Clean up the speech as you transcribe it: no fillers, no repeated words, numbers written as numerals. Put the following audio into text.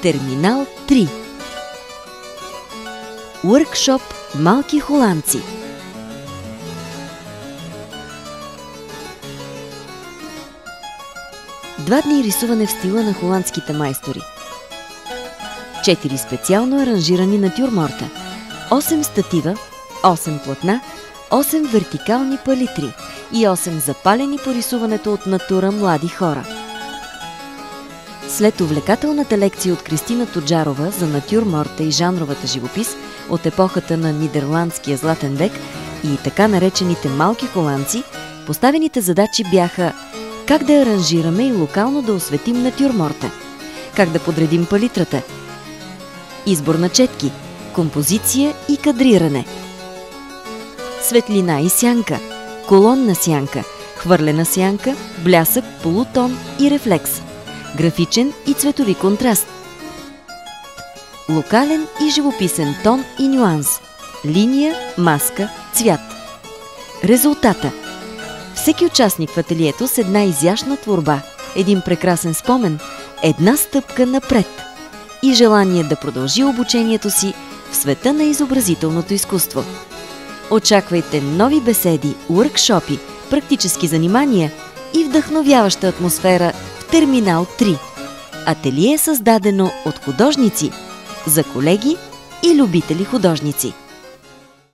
Терминал 3. Уъркшоп малки холандци. Два дни рисуване в стила на холандските майстори. 4 специално аранжирани натюрморта, 8 статива, 8 платна, 8 вертикални палитри и 8 запалени по рисуването от натура млади хора. След увлекателната лекция от Кристина Тоджарова за натюрморта и жанровата живопис от епохата на нидерландския златен век и така наречените малки холандци, поставените задачи бяха как да аранжираме и локално да осветим натюрморта, как да подредим палитрата, избор на четки, композиция и кадриране, светлина и сянка, колонна сянка, хвърлена сянка, блясък, полутон и рефлекс, графичен и цветови контраст, локален и живописен тон и нюанс, линия, маска, цвят. Резултата: всеки участник в ателието с една изящна творба, един прекрасен спомен, една стъпка напред и желание да продължи обучението си в света на изобразителното изкуство. Очаквайте нови беседи, уъркшопи, практически занимания и вдъхновяваща атмосфера в Терминал 3. Ателие създадено от художници за колеги и любители художници.